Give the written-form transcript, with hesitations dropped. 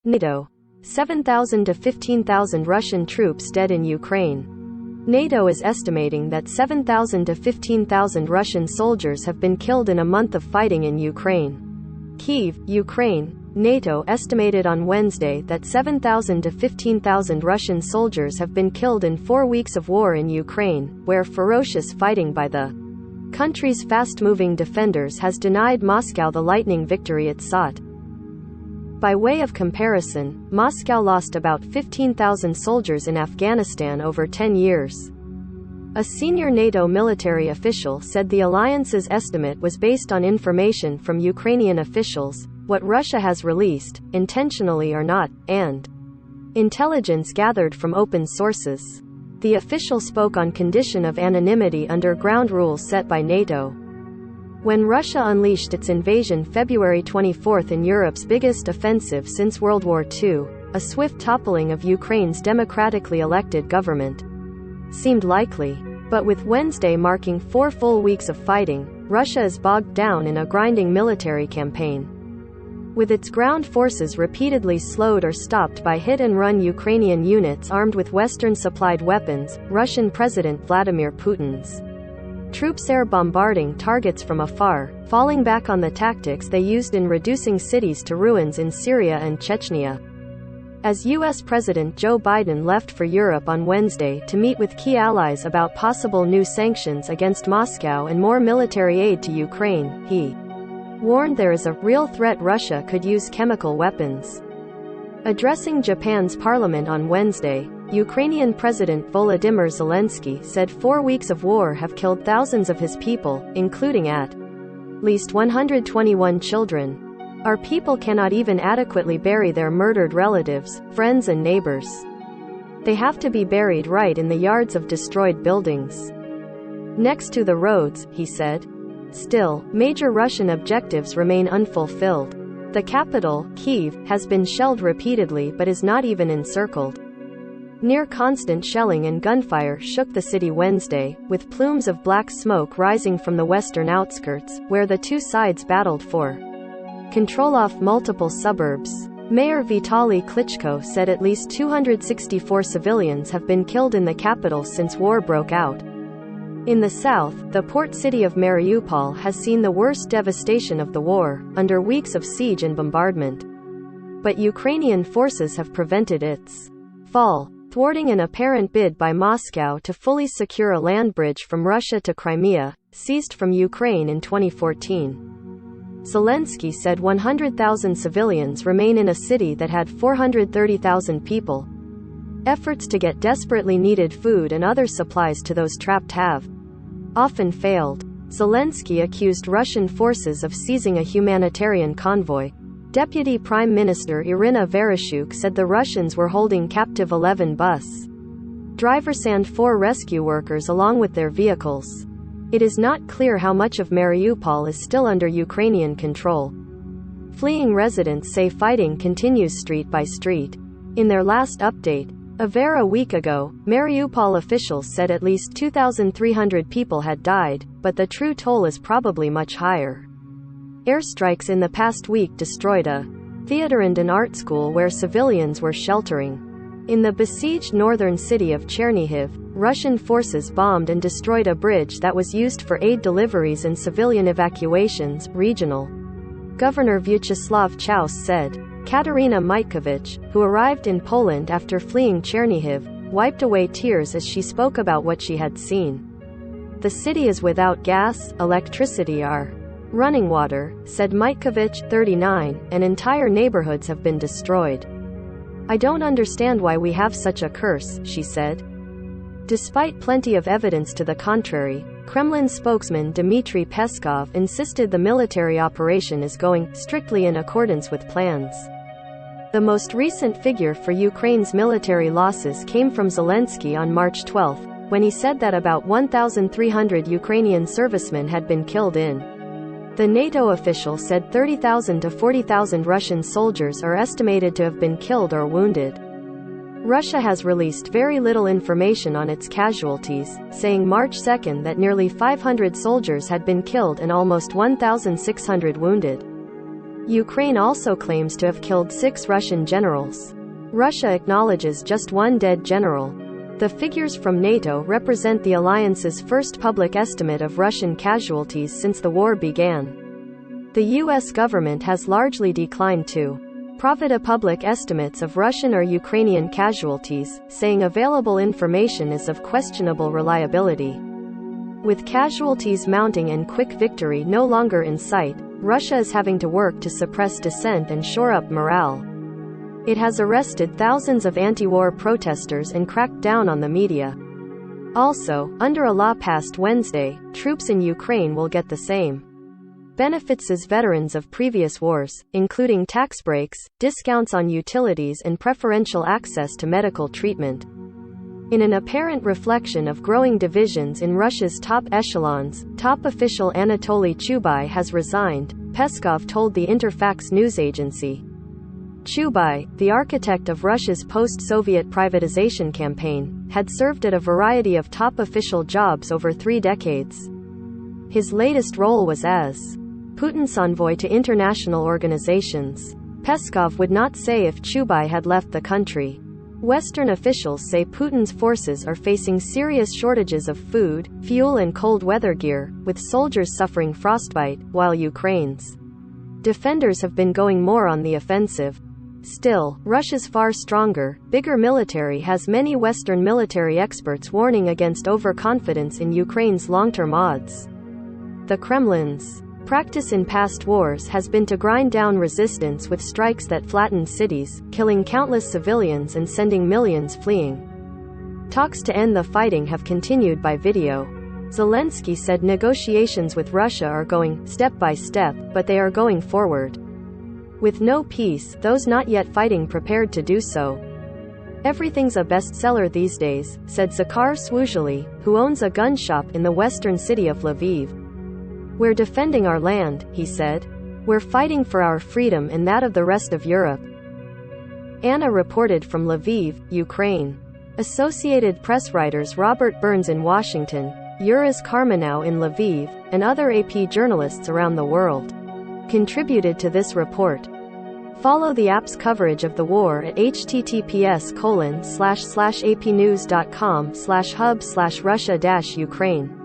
NATO. 7,000 to 15,000 Russian troops dead in Ukraine. NATO is estimating that 7,000 to 15,000 Russian soldiers have been killed in a month of fighting in Ukraine. Kyiv, Ukraine. NATO estimated on Wednesday that 7,000 to 15,000 Russian soldiers have been killed in 4 weeks of war in Ukraine, where ferocious fighting by the country's fast-moving defenders has denied Moscow the lightning victory it sought. By way of comparison, Moscow lost about 15,000 soldiers in Afghanistan over 10 years. A senior NATO military official said the alliance's estimate was based on information from Ukrainian officials, what Russia has released, intentionally or not, and intelligence gathered from open sources. The official spoke on condition of anonymity under ground rules set by NATO. When Russia unleashed its invasion February 24 in Europe's biggest offensive since World War II, a swift toppling of Ukraine's democratically elected government seemed likely. But with Wednesday marking 4 full weeks of fighting, Russia is bogged down in a grinding military campaign. With its ground forces repeatedly slowed or stopped by hit-and-run Ukrainian units armed with Western-supplied weapons, Russian President Vladimir Putin's troops air bombarding targets from afar, falling back on the tactics they used in reducing cities to ruins in Syria and Chechnya. As U.S. President Joe Biden left for Europe on Wednesday to meet with key allies about possible new sanctions against Moscow and more military aid to Ukraine, he warned there is a real threat Russia could use chemical weapons. Addressing Japan's parliament on Wednesday, Ukrainian President Volodymyr Zelensky said 4 weeks of war have killed thousands of his people, including at least 121 children. Our people cannot even adequately bury their murdered relatives, friends and neighbors. They have to be buried right in the yards of destroyed buildings, next to the roads, he said. Still, major Russian objectives remain unfulfilled. The capital, Kyiv, has been shelled repeatedly but is not even encircled. Near constant shelling and gunfire shook the city Wednesday, with plumes of black smoke rising from the western outskirts, where the two sides battled for control of multiple suburbs. Mayor Vitaly Klitschko said at least 264 civilians have been killed in the capital since war broke out. In the south, the port city of Mariupol has seen the worst devastation of the war, under weeks of siege and bombardment. But Ukrainian forces have prevented its fall, thwarting an apparent bid by Moscow to fully secure a land bridge from Russia to Crimea, seized from Ukraine in 2014. Zelensky said 100,000 civilians remain in a city that had 430,000 people. Efforts to get desperately needed food and other supplies to those trapped have often failed. Zelensky accused Russian forces of seizing a humanitarian convoy. Deputy Prime Minister Irina Vereshchuk said the Russians were holding captive 11 bus drivers and 4 rescue workers along with their vehicles. It is not clear how much of Mariupol is still under Ukrainian control. Fleeing residents say fighting continues street by street. In their last update, a week ago, Mariupol officials said at least 2,300 people had died, but the true toll is probably much higher. Airstrikes in the past week destroyed a theater and an art school where civilians were sheltering. In the besieged northern city of Chernihiv, Russian forces bombed and destroyed a bridge that was used for aid deliveries and civilian evacuations, regional Governor Vyacheslav Chaus said. Katerina Mitkovich, who arrived in Poland after fleeing Chernihiv, wiped away tears as she spoke about what she had seen. The city is without gas, electricity or running water, said Mitkovich, 39, and entire neighborhoods have been destroyed. I don't understand why we have such a curse, she said. Despite plenty of evidence to the contrary, Kremlin spokesman Dmitry Peskov insisted the military operation is going strictly in accordance with plans. The most recent figure for Ukraine's military losses came from Zelensky on March 12, when he said that about 1,300 Ukrainian servicemen had been killed in. The NATO official said 30,000 to 40,000 Russian soldiers are estimated to have been killed or wounded. Russia has released very little information on its casualties, saying March 2 that nearly 500 soldiers had been killed and almost 1,600 wounded. Ukraine also claims to have killed 6 Russian generals. Russia acknowledges just 1 dead general. The figures from NATO represent the alliance's first public estimate of Russian casualties since the war began. The U.S. government has largely declined to provide public estimates of Russian or Ukrainian casualties, saying available information is of questionable reliability. With casualties mounting and quick victory no longer in sight, Russia is having to work to suppress dissent and shore up morale. It has arrested thousands of anti-war protesters and cracked down on the media. Also, under a law passed Wednesday, troops in Ukraine will get the same benefits as veterans of previous wars, including tax breaks, discounts on utilities and preferential access to medical treatment. In an apparent reflection of growing divisions in Russia's top echelons, top official Anatoly Chubais has resigned, Peskov told the Interfax news agency. Chubais, the architect of Russia's post-Soviet privatization campaign, had served at a variety of top official jobs over 3 decades. His latest role was as Putin's envoy to international organizations. Peskov would not say if Chubais had left the country. Western officials say Putin's forces are facing serious shortages of food, fuel and cold weather gear, with soldiers suffering frostbite, while Ukraine's defenders have been going more on the offensive. Still, Russia's far stronger, bigger military has many Western military experts warning against overconfidence in Ukraine's long-term odds. The Kremlin's practice in past wars has been to grind down resistance with strikes that flatten cities, killing countless civilians and sending millions fleeing. Talks to end the fighting have continued by video. Zelensky said negotiations with Russia are going step by step, but they are going forward. With no peace, those not yet fighting prepared to do so. Everything's a bestseller these days, said Zakhar Swuzhely, who owns a gun shop in the western city of Lviv. We're defending our land, he said. We're fighting for our freedom and that of the rest of Europe. Anna reported from Lviv, Ukraine. Associated Press writers Robert Burns in Washington, Yuris Karmanow in Lviv, and other AP journalists around the world contributed to this report. Follow the app's coverage of the war at https://apnews.com/hub/Russia-Ukraine.